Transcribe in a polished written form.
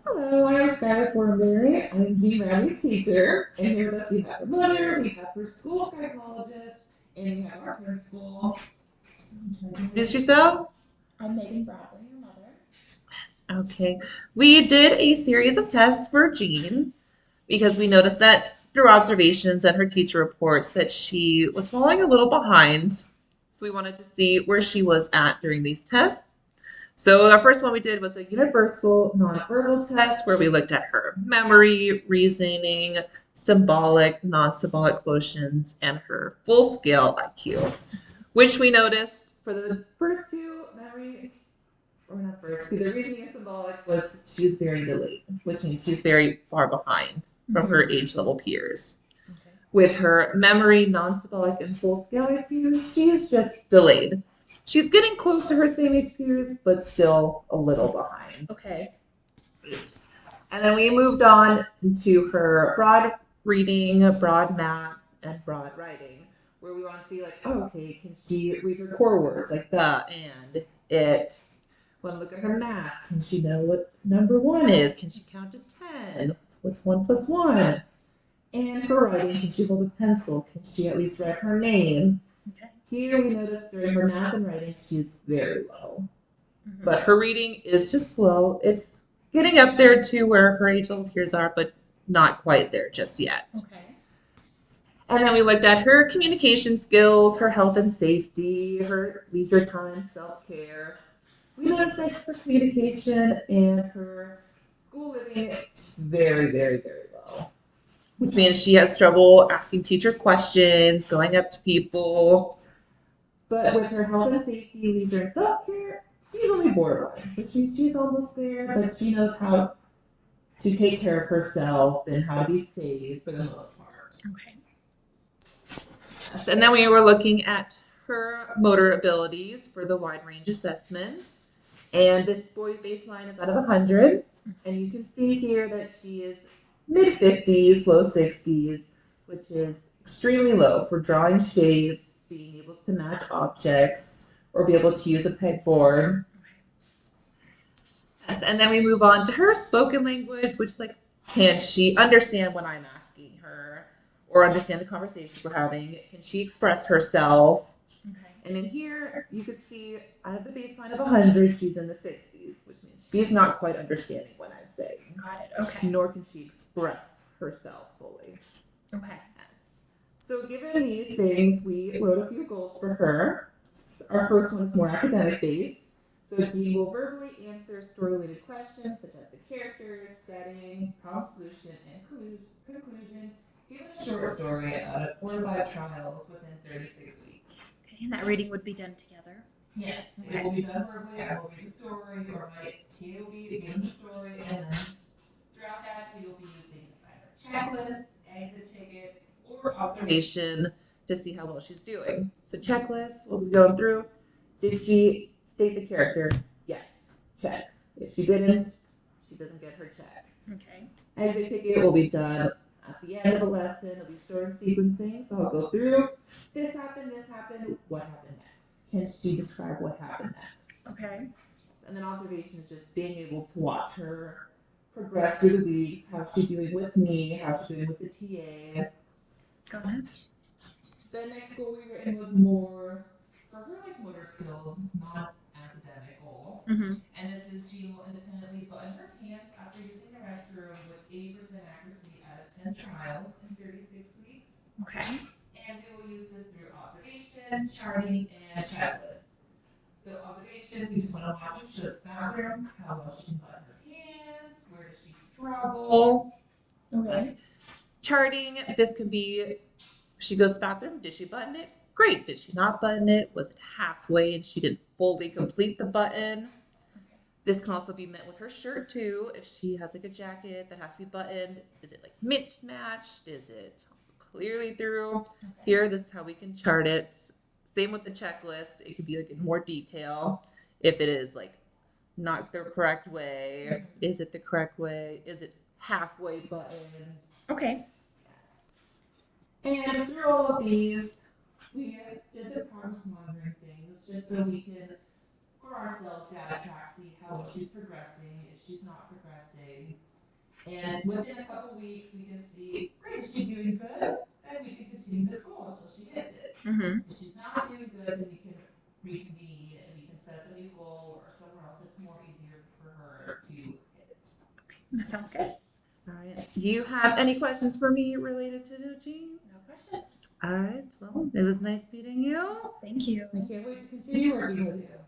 Hello, I'm Skylar Fortenberry. I'm Jean Bradley's teacher, and here with us we have her mother, we have her school psychologist, and we have our principal. Introduce yourself. I'm Megan Bradley, your mother. Okay. We did a series of tests for Jean because we noticed that through observations and her teacher reports that she was falling a little behind. So we wanted to see where she was at during these tests. So our first one we did was a universal nonverbal test where we looked at her memory, reasoning, symbolic, non-symbolic quotients, and her full scale IQ, which we noticed for the first two memory, or not first two, the reasoning and symbolic was she's very delayed, which means she's very far behind from her age level peers. Okay. With her memory, non-symbolic, and full scale IQ, she is just delayed. She's getting close to her same age peers, but still a little behind. Okay. And then we moved on to her broad reading, broad math, and broad writing, where we want to see like, oh, okay, can she read her core words like the and it? Want to look at her math? Can she know what number one is? Can she count to 10? What's one plus one? And her writing, can she hold a pencil? Can she at least write her name? Okay. Here we notice during her math and writing, she's very low. But her reading is just slow. It's getting up there to where her age level peers are, but not quite there just yet. Okay. And then we looked at her communication skills, her health and safety, her leisure time, self care. We noticed that her communication and her school living is very, very, very low, which means she has trouble asking teachers questions, going up to people. But with her health and safety, leisure, and self care, she's only borderline, which means she's almost there, but she knows how to take care of herself and how to be safe for the most part. Okay. Yes. And then we were looking at her motor abilities for the wide range assessment. And this boy baseline is out of 100. And you can see here that she is mid 50s, low 60s, which is extremely low for drawing shapes, being able to match objects, or be able to use a pegboard. Yes, and then we move on to her spoken language, which is like, can she understand what I'm asking her or understand the conversation we're having? Can she express herself? Okay. And in here, you can see out of the baseline of 100, she's in the 60s, which means she's not quite understanding what I'm saying. Got it. Okay. Nor can she express herself fully. Okay. Yes. So, given these things, we wrote a few goals for her. Our first one is more academic based. So, Dean will verbally answer story related questions such as the characters, setting, problem solution, and conclusion, given a short story out of 4 to 5 trials within 36 weeks. Okay. And that reading would be done together. Yes, it will be done verbally. I will read the story, or my TA will be given the story, and then throughout that, we will be using either checklists, exit tickets, or observation to see how well she's doing. So checklist, we'll be going through. Did she state the character? Yes. Check. If she didn't, she doesn't get her check. Okay. Exit ticket will be done at the end of the lesson. It'll be story sequencing. So I'll go through. This happened, what happened next? Can she describe what happened next? Okay. And then observation is just being able to watch her progress through the weeks. How's she doing with me? How's she doing with the TA? Got it. The next goal we written was more for her like motor skills, not academic goal. Mm-hmm. And this is Jean will independently button her pants after using the restroom with 80% accuracy out of 10 trials in 36 weeks. Okay. And we will use this through observation, charting, and checklists. So observation, we just want to watch if she goes to the bathroom, how well she can button her pants, where does she struggle. Okay. Charting, this could be she goes to the bathroom, did she button it? Great. Did she not button it? Was it halfway and she didn't fully complete the button? Okay. This can also be met with her shirt too. If she has like a jacket that has to be buttoned, is it like mismatched? Is it clearly through? Okay. Here, this is how we can chart it. Same with the checklist. It could be like in more detail. If it is like not the correct way, is it the correct way? Is it halfway buttoned? Okay. Yes. And through all of these, we did the progress monitoring things just so we can for ourselves data track, see how well she's progressing, if she's not progressing. And within a couple weeks, we can see, great, is she doing good? Then we can continue this goal until she hits it. If she's not doing good, then we can reconvene and we can set up a new goal or somewhere else that's more easier for her to hit. That sounds good. All right. Do you have any questions for me related to Eugene? No questions. All right. Well, it was nice meeting you. Thank you. I can't wait to continue working with you.